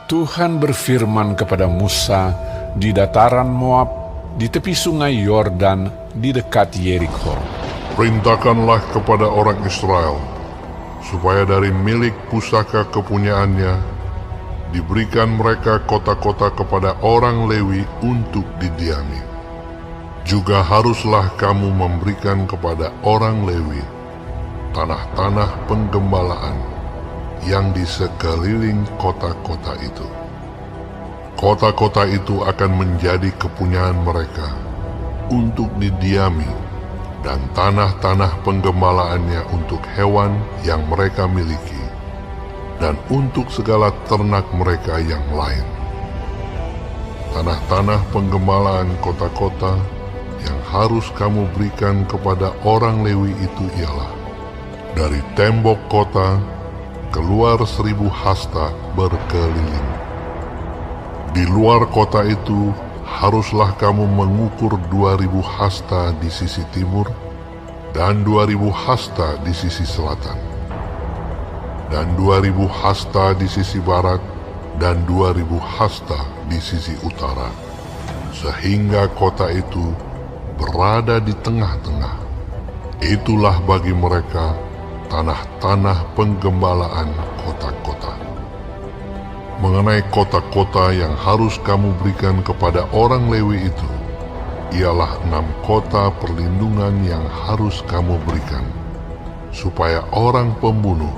Tuhan berfirman kepada Musa di dataran Moab, di tepi sungai Yordan, di dekat Yerikho. Perintahkanlah kepada orang Israel, supaya dari milik pusaka kepunyaannya, diberikan mereka kota-kota kepada orang Lewi untuk didiami. Juga haruslah kamu memberikan kepada orang Lewi tanah-tanah penggembalaan yang di sekeliling kota-kota itu. Kota-kota itu akan menjadi kepunyaan mereka untuk didiami, dan tanah-tanah penggembalaannya untuk hewan yang mereka miliki, dan untuk segala ternak mereka yang lain. Tanah-tanah penggembalaan kota-kota yang harus kamu berikan kepada orang Lewi itu ialah dari tembok kota keluar 1.000 hasta berkeliling. Di luar kota itu haruslah kamu mengukur 2.000 hasta di sisi timur dan 2.000 hasta di sisi selatan, dan 2.000 hasta di sisi barat dan 2.000 hasta di sisi utara, sehingga kota itu berada di tengah-tengah. Itulah bagi mereka tanah-tanah penggembalaan kota-kota. Mengenai kota-kota yang harus kamu berikan kepada orang Lewi itu, ialah 6 kota perlindungan yang harus kamu berikan, supaya orang pembunuh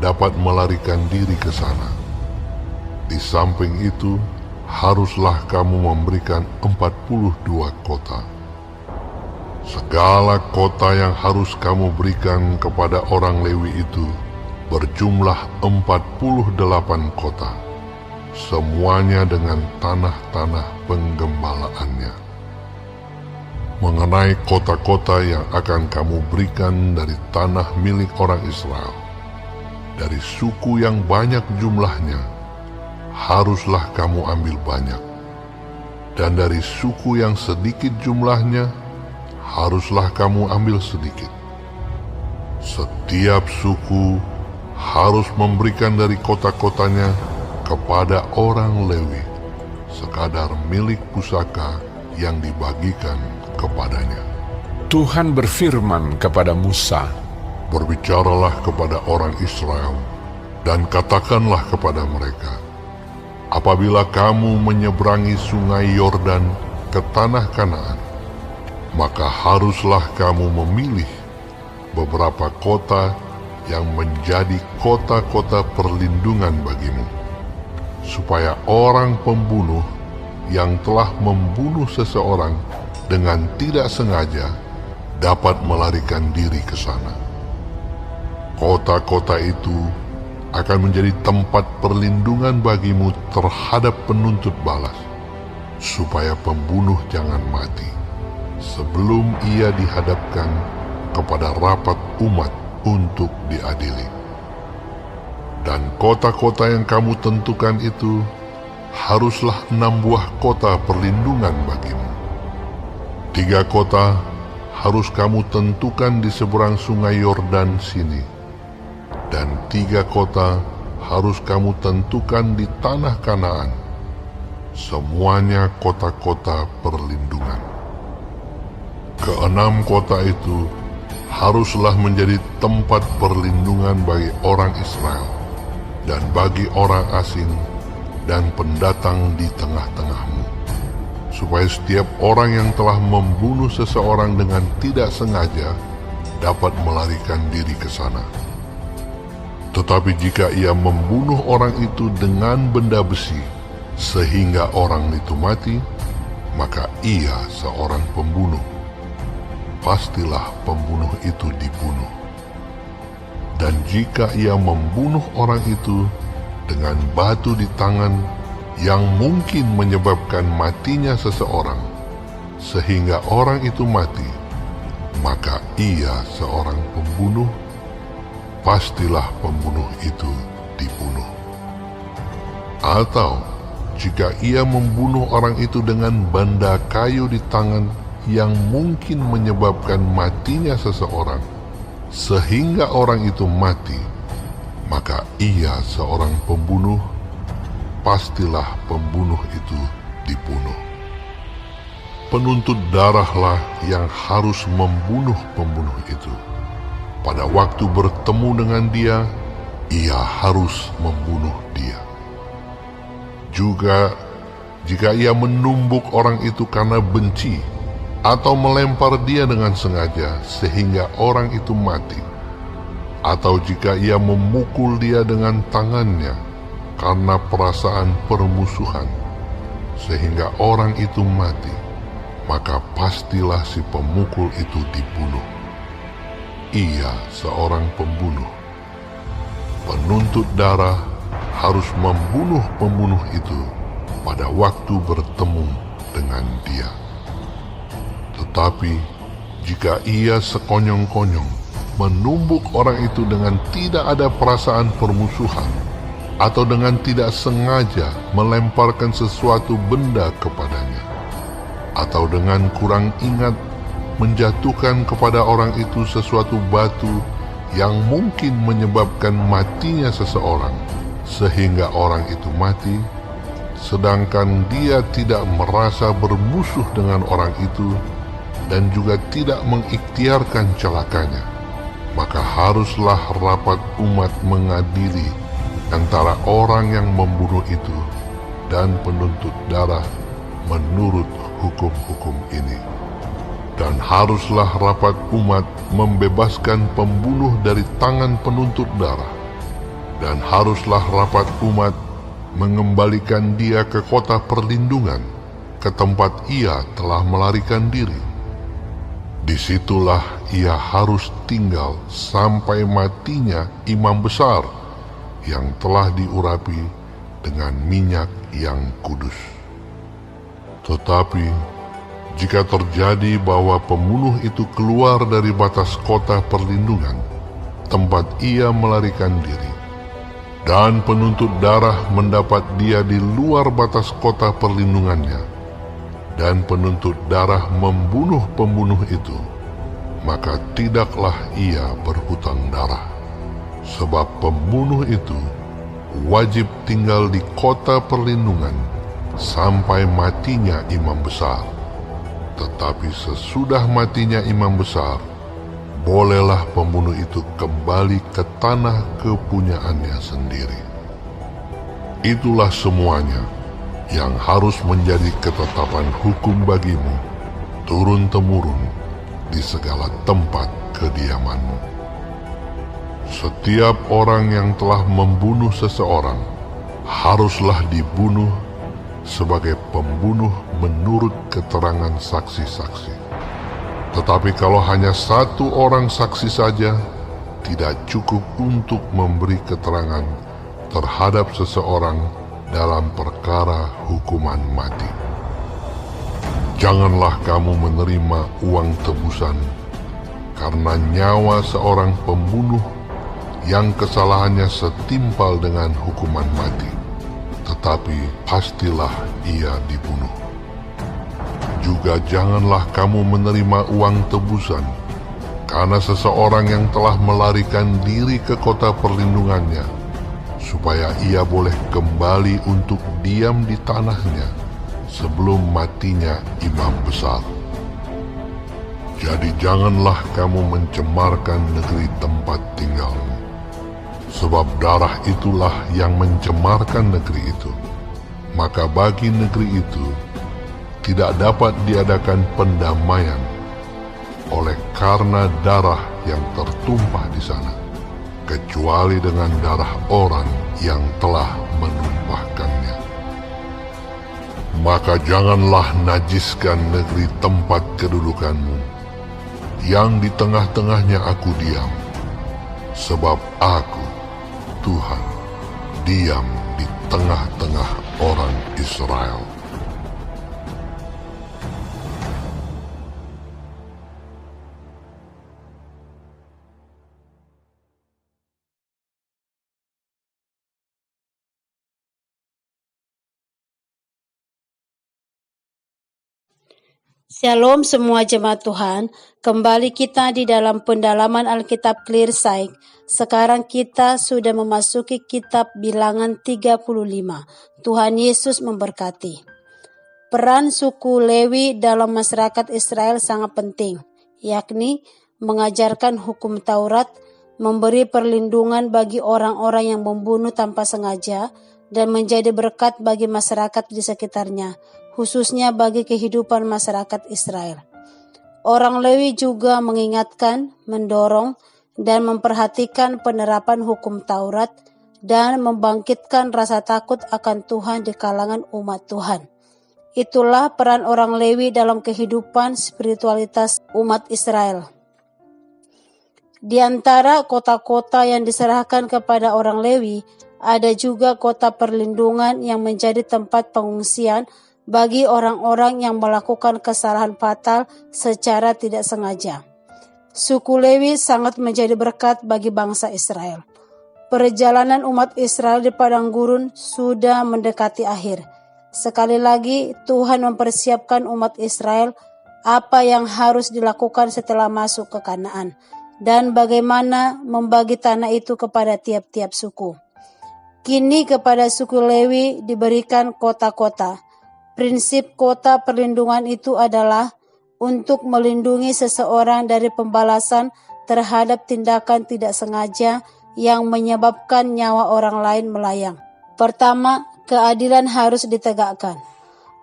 dapat melarikan diri ke sana. Di samping itu, haruslah kamu memberikan 42 kota. Segala kota yang harus kamu berikan kepada orang Lewi itu berjumlah 48 kota, semuanya dengan tanah-tanah penggembalaannya. Mengenai kota-kota yang akan kamu berikan dari tanah milik orang Israel, dari suku yang banyak jumlahnya, haruslah kamu ambil banyak, dan dari suku yang sedikit jumlahnya, haruslah kamu ambil sedikit. Setiap suku harus memberikan dari kota-kotanya kepada orang Lewi sekadar milik pusaka yang dibagikan kepadanya. Tuhan berfirman kepada Musa, Berbicaralah kepada orang Israel dan katakanlah kepada mereka, apabila kamu menyeberangi sungai Yordan ke tanah Kanaan, maka haruslah kamu memilih beberapa kota yang menjadi kota-kota perlindungan bagimu, supaya orang pembunuh yang telah membunuh seseorang dengan tidak sengaja dapat melarikan diri ke sana. Kota-kota itu akan menjadi tempat perlindungan bagimu terhadap penuntut balas, supaya pembunuh jangan mati sebelum ia dihadapkan kepada rapat umat untuk diadili. Dan kota-kota yang kamu tentukan itu haruslah 6 buah kota perlindungan bagimu. 3 kota harus kamu tentukan di seberang sungai Yordan sini, dan 3 kota harus kamu tentukan di tanah Kanaan, semuanya kota-kota perlindungan. Ke-6 kota itu haruslah menjadi tempat perlindungan bagi orang Israel dan bagi orang asing dan pendatang di tengah-tengahmu, supaya setiap orang yang telah membunuh seseorang dengan tidak sengaja dapat melarikan diri ke sana. Tetapi jika ia membunuh orang itu dengan benda besi sehingga orang itu mati, maka ia seorang pembunuh. Pastilah pembunuh itu dibunuh. Dan jika ia membunuh orang itu dengan batu di tangan yang mungkin menyebabkan matinya seseorang, sehingga orang itu mati, maka ia seorang pembunuh. Pastilah pembunuh itu dibunuh. Atau jika ia membunuh orang itu dengan benda kayu di tangan yang mungkin menyebabkan matinya seseorang, sehingga orang itu mati, maka ia seorang pembunuh. pastilah pembunuh itu dibunuh. Penuntut darahlah yang harus membunuh pembunuh itu. Pada waktu bertemu dengan dia, ia harus membunuh dia. Juga jika ia menumbuk orang itu karena benci, atau melempar dia dengan sengaja sehingga orang itu mati, atau jika ia memukul dia dengan tangannya karena perasaan permusuhan sehingga orang itu mati, maka pastilah si pemukul itu dibunuh. Ia seorang pembunuh. Penuntut darah harus membunuh pembunuh itu pada waktu bertemu dengan dia. Tetapi jika ia sekonyong-konyong menumbuk orang itu dengan tidak ada perasaan permusuhan, atau dengan tidak sengaja melemparkan sesuatu benda kepadanya, atau dengan kurang ingat menjatuhkan kepada orang itu sesuatu batu yang mungkin menyebabkan matinya seseorang, sehingga orang itu mati, sedangkan dia tidak merasa bermusuh dengan orang itu dan juga tidak mengikhtiarkan celakanya, maka haruslah rapat umat mengadili antara orang yang membunuh itu dan penuntut darah menurut hukum-hukum ini. Dan haruslah rapat umat membebaskan pembunuh dari tangan penuntut darah. Dan haruslah rapat umat mengembalikan dia ke kota perlindungan, ke tempat ia telah melarikan diri. Disitulah ia harus tinggal sampai matinya imam besar yang telah diurapi dengan minyak yang kudus. Tetapi jika terjadi bahwa pembunuh itu keluar dari batas kota perlindungan, tempat ia melarikan diri, dan penuntut darah mendapat dia di luar batas kota perlindungannya, dan penuntut darah membunuh pembunuh itu, maka tidaklah ia berhutang darah. Sebab pembunuh itu wajib tinggal di kota perlindungan sampai matinya imam besar. Tetapi sesudah matinya imam besar, bolehlah pembunuh itu kembali ke tanah kepunyaannya sendiri. Itulah semuanya yang harus menjadi ketetapan hukum bagimu turun-temurun di segala tempat kediamanmu. Setiap orang yang telah membunuh seseorang haruslah dibunuh sebagai pembunuh menurut keterangan saksi-saksi. Tetapi kalau hanya satu orang saksi saja, tidak cukup untuk memberi keterangan terhadap seseorang dalam perkara hukuman mati. Janganlah kamu menerima uang tebusan karena nyawa seorang pembunuh yang kesalahannya setimpal dengan hukuman mati, tetapi pastilah ia dibunuh. Juga janganlah kamu menerima uang tebusan karena seseorang yang telah melarikan diri ke kota perlindungannya, supaya ia boleh kembali untuk diam di tanahnya sebelum matinya imam besar. Jadi janganlah kamu mencemarkan negeri tempat tinggalmu, sebab darah itulah yang mencemarkan negeri itu. Maka bagi negeri itu tidak dapat diadakan pendamaian oleh karena darah yang tertumpah di sana, kecuali dengan darah orang yang telah menumpahkannya. Maka janganlah najiskan negeri tempat kedudukanmu, yang di tengah-tengahnya aku diam, sebab aku, Tuhan, diam di tengah-tengah orang Israel. Shalom semua jemaat Tuhan, kembali kita di dalam pendalaman Alkitab Clear Sight. Sekarang kita sudah memasuki kitab Bilangan 35. Tuhan Yesus memberkati. Peran suku Lewi dalam masyarakat Israel sangat penting, yakni mengajarkan hukum Taurat, memberi perlindungan bagi orang-orang yang membunuh tanpa sengaja, dan menjadi berkat bagi masyarakat di sekitarnya, khususnya bagi kehidupan masyarakat Israel. Orang Lewi juga mengingatkan, mendorong, dan memperhatikan penerapan hukum Taurat dan membangkitkan rasa takut akan Tuhan di kalangan umat Tuhan. Itulah peran orang Lewi dalam kehidupan spiritualitas umat Israel. Di antara kota-kota yang diserahkan kepada orang Lewi, ada juga kota perlindungan yang menjadi tempat pengungsian bagi orang-orang yang melakukan kesalahan fatal secara tidak sengaja. Suku Lewi sangat menjadi berkat bagi bangsa Israel. Perjalanan umat Israel di padang gurun sudah mendekati akhir. Sekali lagi Tuhan mempersiapkan umat Israel apa yang harus dilakukan setelah masuk ke Kanaan dan bagaimana membagi tanah itu kepada tiap-tiap suku. Kini kepada suku Lewi diberikan kota-kota. Prinsip kota perlindungan itu adalah untuk melindungi seseorang dari pembalasan terhadap tindakan tidak sengaja yang menyebabkan nyawa orang lain melayang. Pertama, keadilan harus ditegakkan.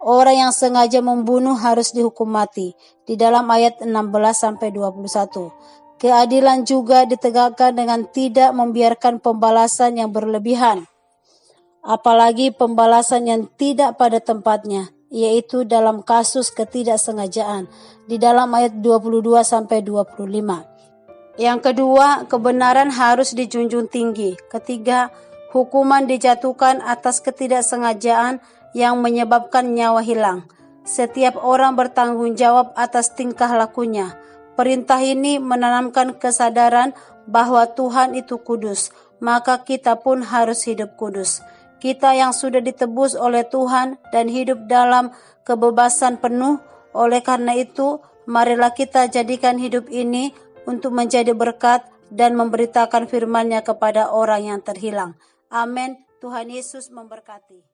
Orang yang sengaja membunuh harus dihukum mati di dalam ayat 16-21. Keadilan juga ditegakkan dengan tidak membiarkan pembalasan yang berlebihan, apalagi pembalasan yang tidak pada tempatnya, yaitu dalam kasus ketidaksengajaan di dalam ayat 22-25. Yang kedua, kebenaran harus dijunjung tinggi. Ketiga, hukuman dijatuhkan atas ketidaksengajaan yang menyebabkan nyawa hilang. Setiap orang bertanggung jawab atas tingkah lakunya. Perintah ini menanamkan kesadaran bahwa Tuhan itu kudus, maka kita pun harus hidup kudus. Kita yang sudah ditebus oleh Tuhan dan hidup dalam kebebasan penuh, oleh karena itu, marilah kita jadikan hidup ini untuk menjadi berkat dan memberitakan firman-Nya kepada orang yang terhilang. Amin. Tuhan Yesus memberkati.